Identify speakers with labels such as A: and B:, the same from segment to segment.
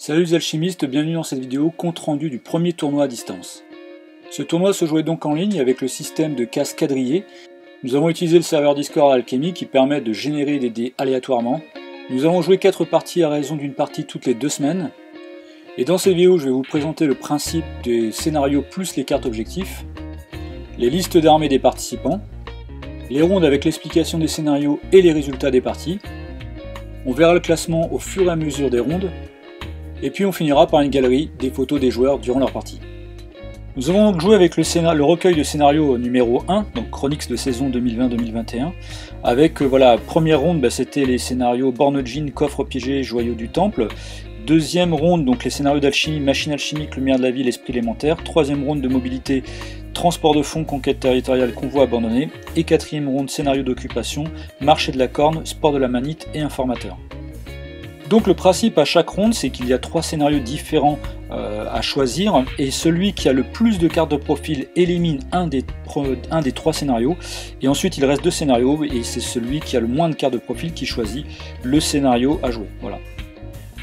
A: Salut les alchimistes, bienvenue dans cette vidéo compte rendu du premier tournoi à distance. Ce tournoi se jouait donc en ligne avec le système de casse quadrillé. Nous avons utilisé le serveur Discord Alchemy qui permet de générer des dés aléatoirement. Nous avons joué 4 parties à raison d'une partie toutes les 2 semaines. Et dans cette vidéo, je vais vous présenter le principe des scénarios plus les cartes objectifs, les listes d'armées des participants, les rondes avec l'explication des scénarios et les résultats des parties. On verra le classement au fur et à mesure des rondes. Et puis on finira par une galerie des photos des joueurs durant leur partie. Nous avons donc joué avec le recueil de scénario numéro 1, donc Chronix de saison 2020-2021, avec première ronde, c'était les scénarios Born Djinn, Coffre piégé, Joyau du Temple. Deuxième ronde, donc les scénarios d'alchimie, Machine alchimique, Lumière de la ville, Esprit élémentaire. Troisième ronde de mobilité, Transport de fonds, Conquête territoriale, Convoi abandonné. Et quatrième ronde, scénario d'occupation, Marché de la corne, Sport de la manite et Informateur. Donc le principe à chaque ronde, c'est qu'il y a 3 scénarios différents à choisir, et celui qui a le plus de cartes de profil élimine un des 3 scénarios, et ensuite il reste 2 scénarios, et c'est celui qui a le moins de cartes de profil qui choisit le scénario à jouer. Voilà.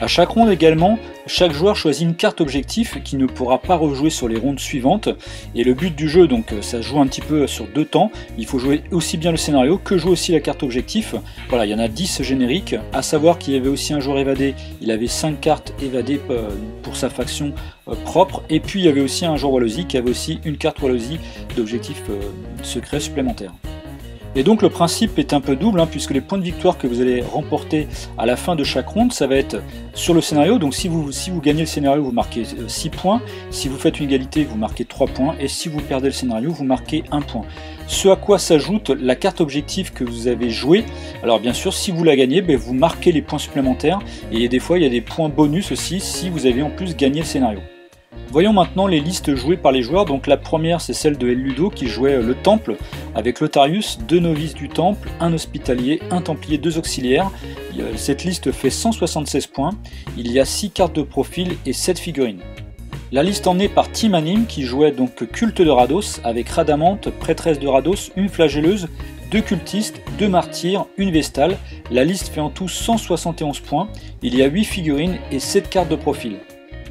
A: À chaque ronde également, chaque joueur choisit une carte objectif qui ne pourra pas rejouer sur les rondes suivantes. Et le but du jeu, donc ça se joue un petit peu sur 2 temps. Il faut jouer aussi bien le scénario que jouer aussi la carte objectif. Voilà, il y en a 10 génériques. À savoir qu'il y avait aussi un joueur évadé. Il avait 5 cartes évadées pour sa faction propre. Et puis il y avait aussi un joueur Wallosie qui avait aussi une carte Wallosie d'objectif secret supplémentaire. Et donc le principe est un peu double, puisque les points de victoire que vous allez remporter à la fin de chaque ronde, ça va être sur le scénario. Donc si vous gagnez le scénario, vous marquez 6 points. Si vous faites une égalité, vous marquez 3 points. Et si vous perdez le scénario, vous marquez 1 point. Ce à quoi s'ajoute la carte objectif que vous avez jouée. Alors bien sûr, si vous la gagnez, vous marquez les points supplémentaires. Et des fois, il y a des points bonus aussi si vous avez en plus gagné le scénario. Voyons maintenant les listes jouées par les joueurs. Donc la première, c'est celle de El Ludo qui jouait le Temple avec Lotarius, 2 novices du Temple, 1 hospitalier, 1 templier, 2 auxiliaires. Cette liste fait 176 points. Il y a 6 cartes de profil et 7 figurines. La liste emmenée par Team Anime qui jouait donc Culte de Rados avec Radamante, Prêtresse de Rados, une flagelleuse, 2 cultistes, 2 martyrs, une vestale. La liste fait en tout 171 points. Il y a 8 figurines et 7 cartes de profil.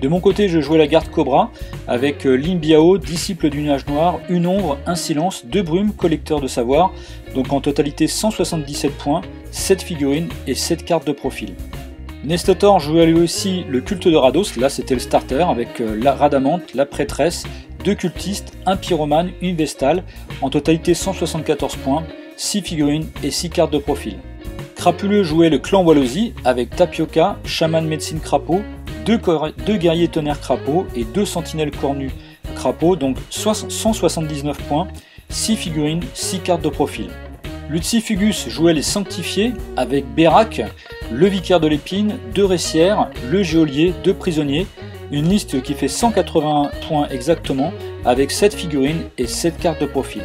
A: De mon côté, je jouais la garde Cobra avec Limbiao, disciple du nuage noir, une ombre, un silence, 2 brumes, collecteur de savoir. Donc en totalité 177 points, 7 figurines et 7 cartes de profil. Nestator jouait lui aussi le culte de Rados, là c'était le starter avec la Radamante, la prêtresse, 2 cultistes, 1 pyromane, une vestale. En totalité 174 points, 6 figurines et 6 cartes de profil. Crapuleux jouait le clan Wallosie avec Tapioca, chaman médecine crapaud, 2 guerriers tonnerre crapaud et 2 sentinelles cornues crapaud, donc 179 points, 6 figurines, 6 cartes de profil. Lucifugus jouait les sanctifiés avec Bérac, le vicaire de l'épine, 2 récières, le geôlier, 2 prisonniers, une liste qui fait 181 points exactement avec 7 figurines et 7 cartes de profil.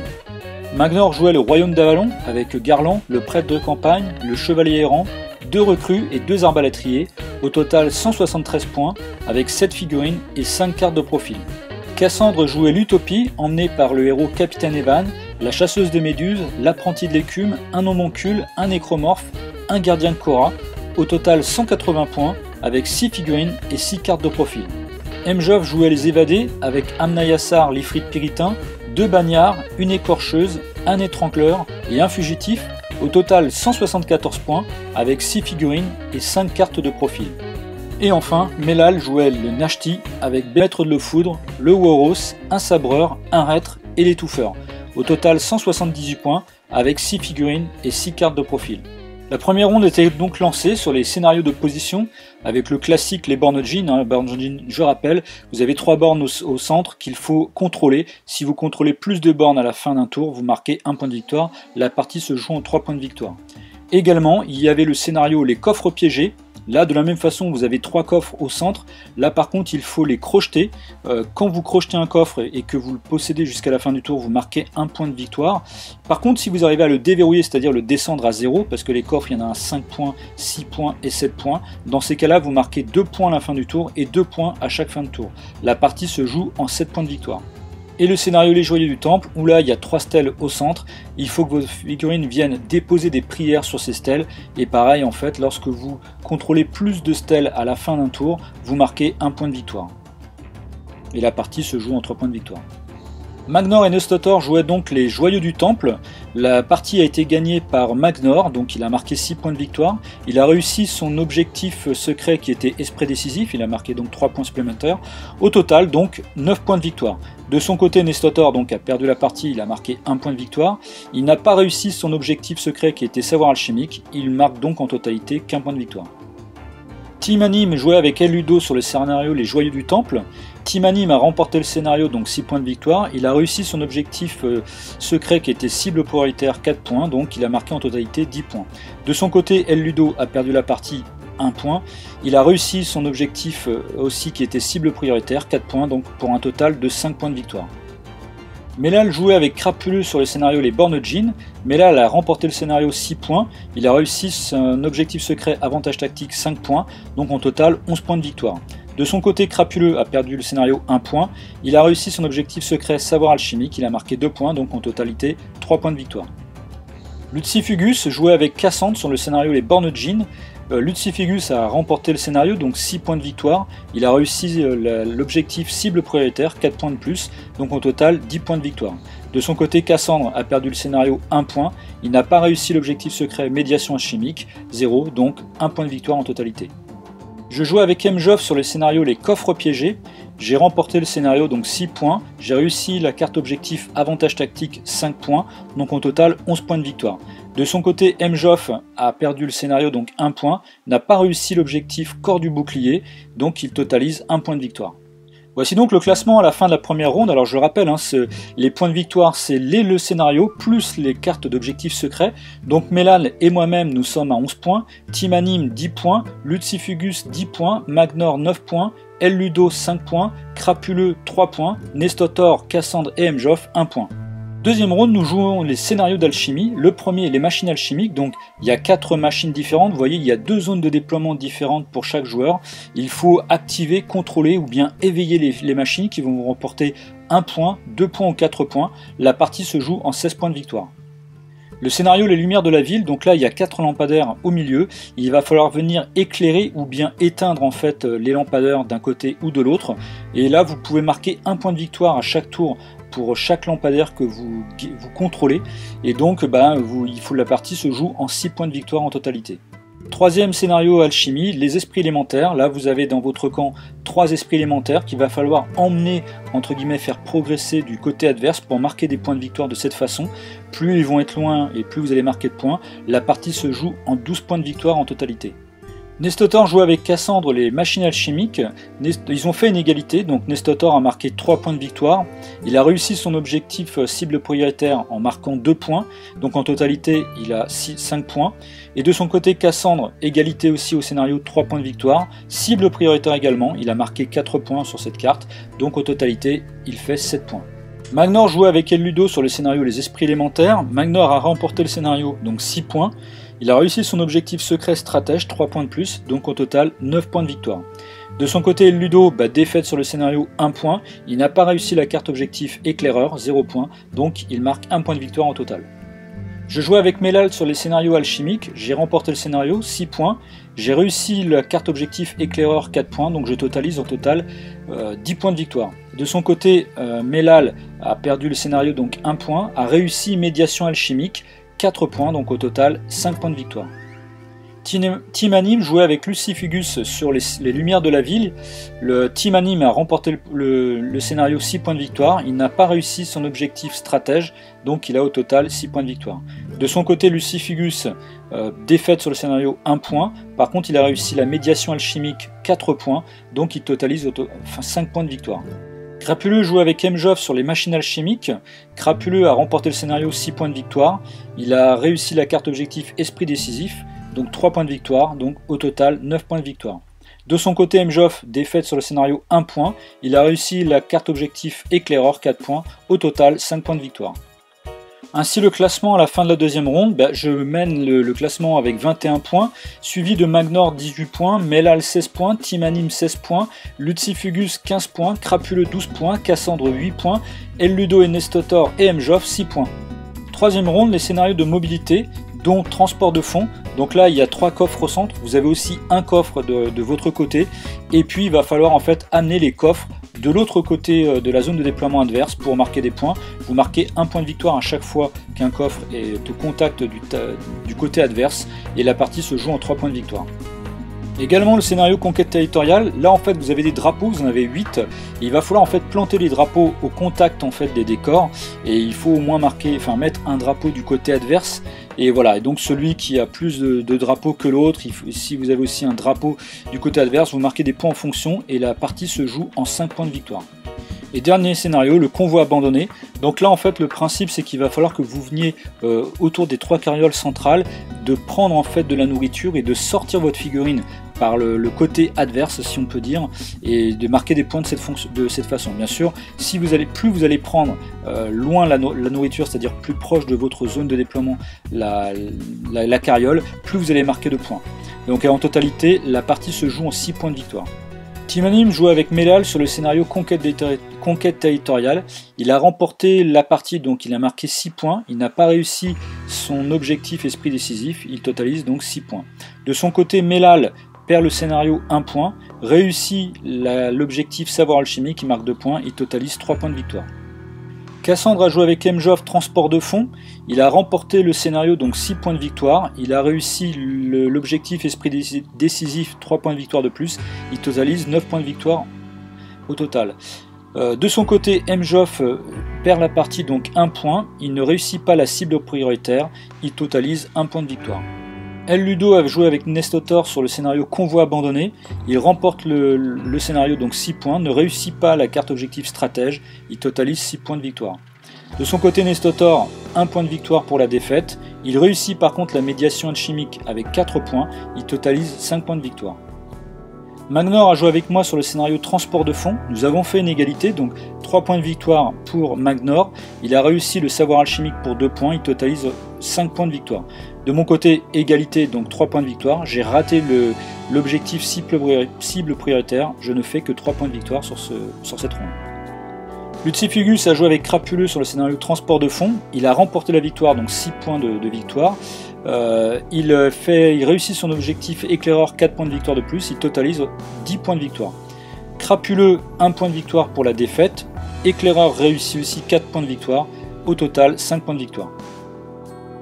A: Magnor jouait le royaume d'Avalon avec Garland, le prêtre de campagne, le chevalier errant, 2 recrues et 2 arbalétriers, au total 173 points avec 7 figurines et 5 cartes de profil. Cassandre jouait l'Utopie, emmenée par le héros Capitaine Evan, la chasseuse des méduses, l'apprenti de l'écume, un homoncule, un nécromorphe, un gardien de Korra, au total 180 points avec 6 figurines et 6 cartes de profil. Mjov jouait les évadés avec Amnayassar, l'Ifrit piritain, 2 bagnards, une écorcheuse, un étrangleur et un fugitif, au total 174 points avec 6 figurines et 5 cartes de profil. Et enfin, Melal jouait le Nashti avec Maître de l'Eau-Foudre, le Woros, un sabreur, un reître et l'étouffeur. Au total 178 points avec 6 figurines et 6 cartes de profil. La première ronde était donc lancée sur les scénarios de position avec le classique les Born Djinn. Born Djinn, je rappelle, vous avez 3 bornes au centre qu'il faut contrôler. Si vous contrôlez plus de bornes à la fin d'un tour, vous marquez 1 point de victoire. La partie se joue en 3 points de victoire. Également, il y avait le scénario les coffres piégés. Là, de la même façon, vous avez 3 coffres au centre. Là, par contre, il faut les crocheter. Quand vous crochetez un coffre et que vous le possédez jusqu'à la fin du tour, vous marquez 1 point de victoire. Par contre, si vous arrivez à le déverrouiller, c'est-à-dire le descendre à 0, parce que les coffres, il y en a 5 points, 6 points et 7 points, dans ces cas-là, vous marquez 2 points à la fin du tour et 2 points à chaque fin de tour. La partie se joue en 7 points de victoire. Et le scénario Les Joyeux du Temple, où là il y a 3 stèles au centre, il faut que vos figurines viennent déposer des prières sur ces stèles, et pareil en fait, lorsque vous contrôlez plus de stèles à la fin d'un tour, vous marquez un point de victoire. Et la partie se joue en 3 points de victoire. Magnor et Nestotor jouaient donc les Joyeux du Temple. La partie a été gagnée par Magnor, donc il a marqué 6 points de victoire. Il a réussi son objectif secret qui était Esprit décisif, il a marqué donc 3 points supplémentaires. Au total donc 9 points de victoire. De son côté, Nestotor donc a perdu la partie, il a marqué 1 point de victoire. Il n'a pas réussi son objectif secret qui était Savoir alchimique, il marque donc en totalité qu'1 point de victoire. Team Anime jouait avec El Ludo sur le scénario Les Joyeux du Temple. Team Anime a remporté le scénario, donc 6 points de victoire. Il a réussi son objectif secret qui était cible prioritaire, 4 points, donc il a marqué en totalité 10 points. De son côté, El Ludo a perdu la partie, 1 point. Il a réussi son objectif aussi qui était cible prioritaire, 4 points, donc pour un total de 5 points de victoire. Melal jouait avec Crapuleux sur le scénario Les Born Djinn. Melal a remporté le scénario 6 points. Il a réussi son objectif secret avantage tactique 5 points, donc en total 11 points de victoire. De son côté, Crapuleux a perdu le scénario 1 point. Il a réussi son objectif secret Savoir alchimique. Il a marqué 2 points, donc en totalité 3 points de victoire. Lucifugus jouait avec Cassandre sur le scénario Les Born Djinn. Lucifugus a remporté le scénario, donc 6 points de victoire. Il a réussi l'objectif cible prioritaire, 4 points de plus, donc au total 10 points de victoire. De son côté, Cassandre a perdu le scénario 1 point. Il n'a pas réussi l'objectif secret médiation alchimique, 0, donc 1 point de victoire en totalité. Je jouais avec Mjoff sur le scénario Les Coffres piégés. J'ai remporté le scénario, donc 6 points. J'ai réussi la carte objectif avantage tactique, 5 points, donc en total 11 points de victoire. De son côté, Mjoff a perdu le scénario, donc 1 point, n'a pas réussi l'objectif corps du bouclier, donc il totalise 1 point de victoire. Voici donc le classement à la fin de la première ronde. Alors je rappelle, les points de victoire, c'est le scénario plus les cartes d'objectifs secrets. Donc Melal et moi-même, nous sommes à 11 points, Team Anime 10 points, Lucifugus 10 points, Magnor 9 points, El Ludo 5 points, Crapuleux 3 points, Nestotor, Cassandre et Mjoff 1 point. Deuxième round, nous jouons les scénarios d'alchimie. Le premier, les machines alchimiques. Donc, il y a 4 machines différentes. Vous voyez, il y a 2 zones de déploiement différentes pour chaque joueur. Il faut activer, contrôler ou bien éveiller les machines qui vont vous remporter 1 point, 2 points ou 4 points. La partie se joue en 16 points de victoire. Le scénario Les Lumières de la Ville, donc là il y a 4 lampadaires au milieu, il va falloir venir éclairer ou bien éteindre en fait les lampadaires d'un côté ou de l'autre, et là vous pouvez marquer 1 point de victoire à chaque tour pour chaque lampadaire que vous contrôlez, et donc la partie se joue en 6 points de victoire en totalité. Troisième scénario alchimie, les esprits élémentaires. Là vous avez dans votre camp 3 esprits élémentaires qu'il va falloir emmener, entre guillemets, faire progresser du côté adverse pour marquer des points de victoire de cette façon. Plus ils vont être loin et plus vous allez marquer de points. La partie se joue en 12 points de victoire en totalité. Nestotor joue avec Cassandre les machines alchimiques. Ils ont fait une égalité, donc Nestotor a marqué 3 points de victoire. Il a réussi son objectif cible prioritaire en marquant 2 points, donc en totalité il a 5 points. Et de son côté, Cassandre, égalité aussi au scénario, 3 points de victoire. Cible prioritaire également, il a marqué 4 points sur cette carte, donc en totalité il fait 7 points. Magnor jouait avec El Ludo sur le scénario Les Esprits élémentaires. Magnor a remporté le scénario, donc 6 points. Il a réussi son objectif secret stratège, 3 points de plus, donc au total 9 points de victoire. De son côté, El Ludo, défaite sur le scénario, 1 point. Il n'a pas réussi la carte objectif éclaireur, 0 point, donc il marque 1 point de victoire en total. Je jouais avec Melal sur les scénarios alchimiques, j'ai remporté le scénario, 6 points. J'ai réussi la carte objectif éclaireur, 4 points, donc je totalise en total 10 points de victoire. De son côté, Melal a perdu le scénario, donc 1 point, a réussi médiation alchimique, 4 points, donc au total 5 points de victoire. Team Anime jouait avec Lucifugus sur les Lumières de la Ville. Le Team Anime a remporté le scénario 6 points de victoire. Il n'a pas réussi son objectif stratège, donc il a au total 6 points de victoire. De son côté, Lucifugus, défaite sur le scénario, 1 point. Par contre, il a réussi la médiation alchimique, 4 points, donc il totalise 5 points de victoire. Crapuleux joue avec Mjoff sur les machines alchimiques. Crapuleux a remporté le scénario, 6 points de victoire. Il a réussi la carte objectif Esprit décisif, donc 3 points de victoire, donc au total 9 points de victoire. De son côté, Mjoff, défaite sur le scénario, 1 point. Il a réussi la carte objectif Éclaireur, 4 points, au total 5 points de victoire. Ainsi le classement à la fin de la deuxième ronde, je mène le classement avec 21 points, suivi de Magnor 18 points, Melal 16 points, Timanim 16 points, Lucifugus 15 points, Crapuleux 12 points, Cassandre 8 points, Elludo et Nestotor et Mjof 6 points. Troisième ronde, les scénarios de mobilité, dont transport de fonds. Donc là, il y a 3 coffres au centre, vous avez aussi un coffre de votre côté, et puis il va falloir en fait amener les coffres de l'autre côté de la zone de déploiement adverse pour marquer des points. Vous marquez un point de victoire à chaque fois qu'un coffre est au contact du côté adverse, et la partie se joue en 3 points de victoire. Également le scénario conquête territoriale, là en fait vous avez des drapeaux, vous en avez 8, et il va falloir en fait planter les drapeaux au contact en fait des décors, et il faut au moins mettre un drapeau du côté adverse, et voilà, et donc celui qui a plus de drapeaux que l'autre, si vous avez aussi un drapeau du côté adverse, vous marquez des points en fonction, et la partie se joue en 5 points de victoire. Et dernier scénario, le convoi abandonné. Donc là en fait le principe c'est qu'il va falloir que vous veniez autour des 3 carrioles centrales, de prendre en fait de la nourriture et de sortir votre figurine par le côté adverse si on peut dire, et de marquer des points de cette façon. Bien sûr, plus vous allez prendre loin la nourriture, c'est-à-dire plus proche de votre zone de déploiement la carriole, plus vous allez marquer de points. Donc en totalité, la partie se joue en 6 points de victoire. Timanim joue avec Melal sur le scénario conquête territoriale. Il a remporté la partie, donc il a marqué 6 points. Il n'a pas réussi son objectif esprit décisif, il totalise donc 6 points. De son côté, Melal perd le scénario 1 point, réussit l'objectif savoir alchimique, il marque 2 points, il totalise 3 points de victoire. Cassandre a joué avec Mjof transport de fonds, il a remporté le scénario, donc 6 points de victoire, il a réussi l'objectif esprit décisif, 3 points de victoire de plus, il totalise 9 points de victoire au total. De son côté, Mjof perd la partie, donc 1 point, il ne réussit pas la cible prioritaire, il totalise 1 point de victoire. Elludo a joué avec Nestotor sur le scénario convoi abandonné, il remporte le scénario, donc 6 points, ne réussit pas la carte objectif stratège, il totalise 6 points de victoire. De son côté Nestotor, 1 point de victoire pour la défaite, il réussit par contre la médiation alchimique avec 4 points, il totalise 5 points de victoire. Magnor a joué avec moi sur le scénario transport de fonds, nous avons fait une égalité, donc 3 points de victoire pour Magnor, il a réussi le savoir alchimique pour 2 points, il totalise 5 points de victoire. De mon côté, égalité, donc 3 points de victoire, j'ai raté l'objectif cible prioritaire, je ne fais que 3 points de victoire sur cette ronde. Lucifugus a joué avec Crapuleux sur le scénario transport de fonds, il a remporté la victoire, donc 6 points de victoire. Il réussit son objectif éclaireur, 4 points de victoire de plus, il totalise 10 points de victoire. Crapuleux, 1 point de victoire pour la défaite, éclaireur réussit aussi 4 points de victoire, au total 5 points de victoire.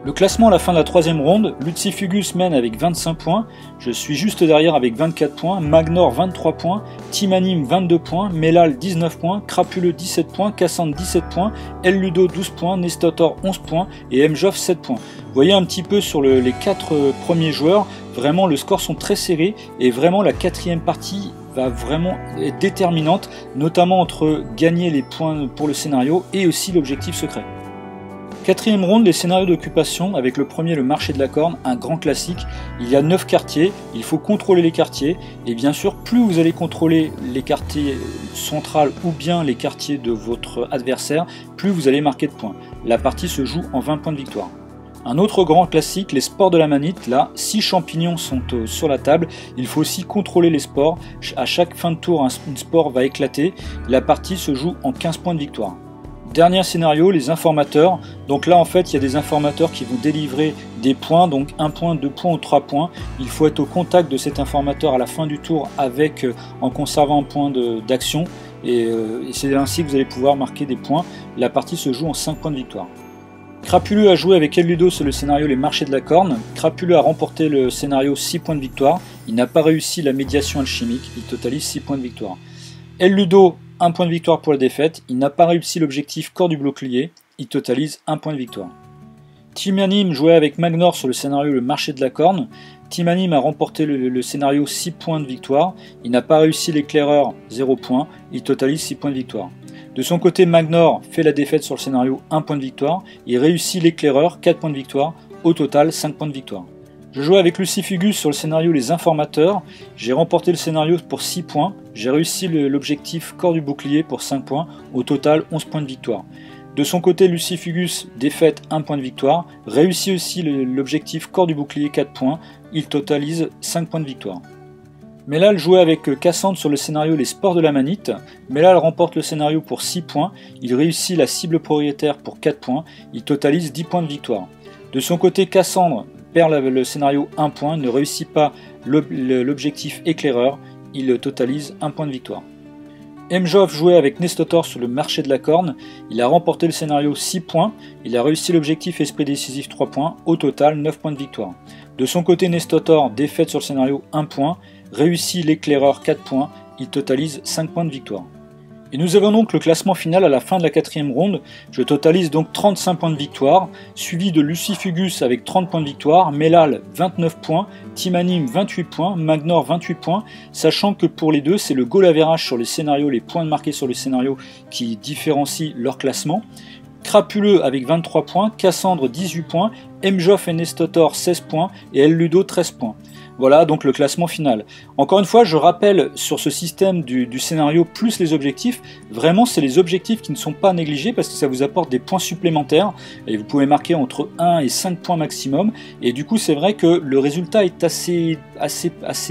A: Le classement à la fin de la troisième ronde, Lucifugus mène avec 25 points, je suis juste derrière avec 24 points, Magnor 23 points, Timanim 22 points, Melal 19 points, Crapuleux 17 points, Cassandre 17 points, Elludo 12 points, Nestotor 11 points et Mjof 7 points. Vous voyez un petit peu sur les 4 premiers joueurs, vraiment le score sont très serrés et vraiment la quatrième partie va vraiment être déterminante, notamment entre gagner les points pour le scénario et aussi l'objectif secret. Quatrième ronde, les scénarios d'occupation, avec le premier, le marché de la corne, un grand classique. Il y a 9 quartiers, il faut contrôler les quartiers, et bien sûr, plus vous allez contrôler les quartiers centrales ou bien les quartiers de votre adversaire, plus vous allez marquer de points. La partie se joue en 20 points de victoire. Un autre grand classique, les sports de la manite, là, 6 champignons sont sur la table, il faut aussi contrôler les sports. À chaque fin de tour, un sport va éclater, la partie se joue en 15 points de victoire. Dernier scénario, les informateurs. Donc là en fait il y a des informateurs qui vont délivrer des points, donc 1 point, 2 points ou 3 points. Il faut être au contact de cet informateur à la fin du tour en conservant un point d'action. Et c'est ainsi que vous allez pouvoir marquer des points. La partie se joue en 5 points de victoire. Crapuleux a joué avec Elludo sur le scénario les marchés de la corne. Crapuleux a remporté le scénario 6 points de victoire. Il n'a pas réussi la médiation alchimique, il totalise 6 points de victoire. Elludo, 1 point de victoire pour la défaite, il n'a pas réussi l'objectif corps du bouclier, il totalise 1 point de victoire. Timanim jouait avec Magnor sur le scénario le marché de la corne, Timanim a remporté le scénario 6 points de victoire, il n'a pas réussi l'éclaireur 0 points, il totalise 6 points de victoire. De son côté, Magnor fait la défaite sur le scénario 1 point de victoire, il réussit l'éclaireur 4 points de victoire, au total 5 points de victoire. Je jouais avec Lucifugus sur le scénario Les Informateurs, j'ai remporté le scénario pour 6 points, j'ai réussi l'objectif corps du bouclier pour 5 points, au total 11 points de victoire. De son côté, Lucifugus, défaite, 1 point de victoire, réussit aussi l'objectif corps du bouclier, 4 points, il totalise 5 points de victoire. Mellal jouait avec Cassandre sur le scénario Les Sports de la Manite. Mellal remporte le scénario pour 6 points, il réussit la cible propriétaire pour 4 points, il totalise 10 points de victoire. De son côté, Cassandre perd le scénario 1 point, ne réussit pas l'objectif éclaireur, il totalise 1 point de victoire. Mjov jouait avec Nestotor sur le marché de la corne, il a remporté le scénario 6 points, il a réussi l'objectif esprit décisif 3 points, au total 9 points de victoire. De son côté, Nestotor, défaite sur le scénario 1 point, réussit l'éclaireur 4 points, il totalise 5 points de victoire. Et nous avons donc le classement final à la fin de la 4e ronde. Je totalise donc 35 points de victoire, suivi de Lucifugus avec 30 points de victoire, Mellal 29 points, Timanim 28 points, Magnor 28 points, sachant que pour les deux, c'est le goal average sur les scénarios, les points marqués sur les scénarios qui différencient leur classement. Crapuleux avec 23 points, Cassandre 18 points, Mjov et Nestotor 16 points et El Ludo 13 points. Voilà donc le classement final. Encore une fois, je rappelle sur ce système du scénario plus les objectifs, vraiment c'est les objectifs qui ne sont pas négligés parce que ça vous apporte des points supplémentaires et vous pouvez marquer entre 1 et 5 points maximum et du coup c'est vrai que le résultat est assez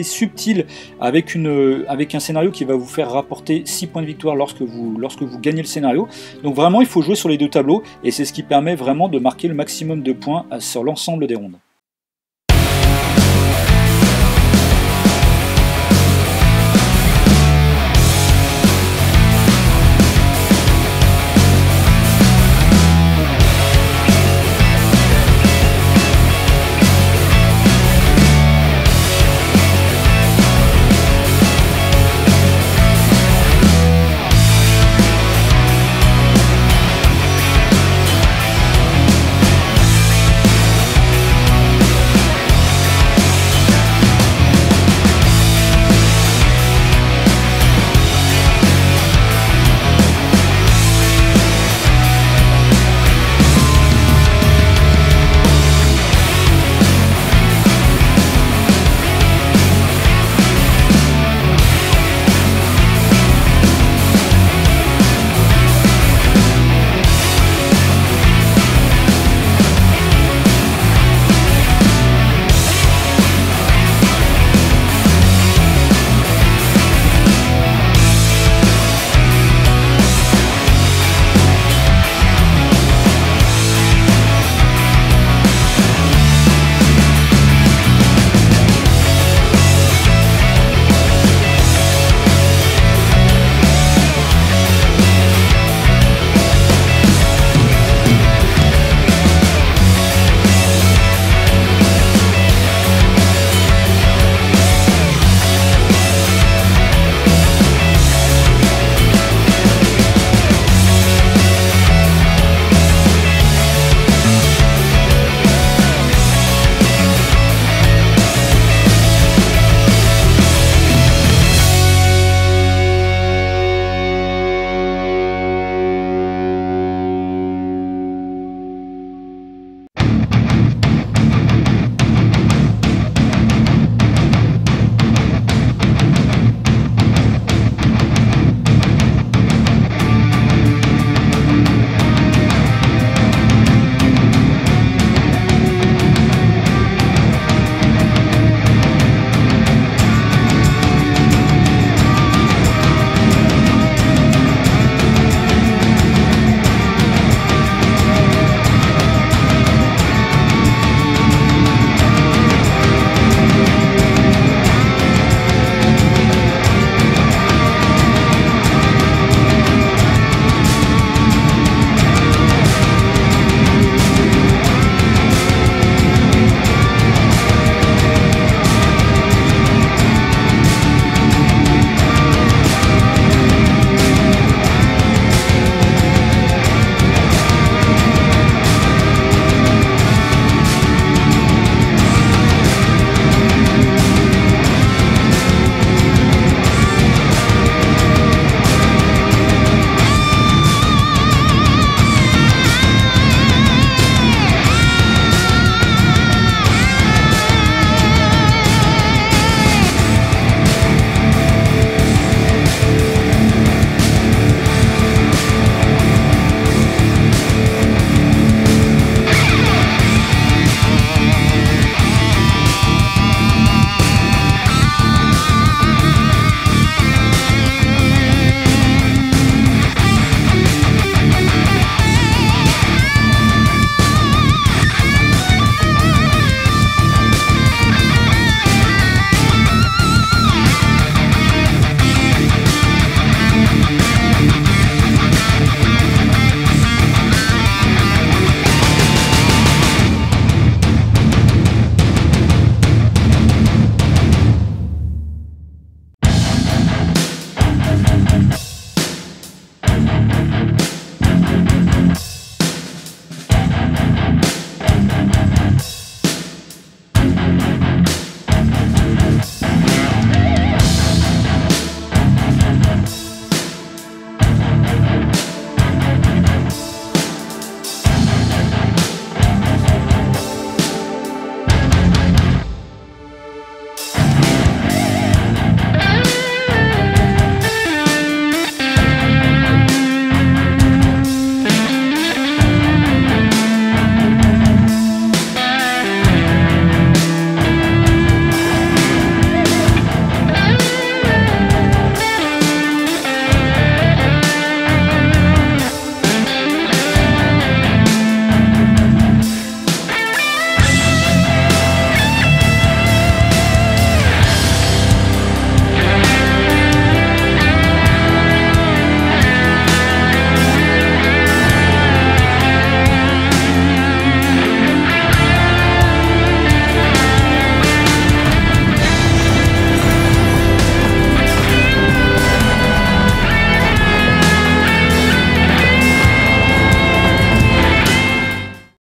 A: subtil avec un scénario qui va vous faire rapporter 6 points de victoire lorsque vous gagnez le scénario. Donc vraiment il faut jouer sur les deux tableaux et c'est ce qui permet vraiment de marquer le maximum de points sur l'ensemble des rondes.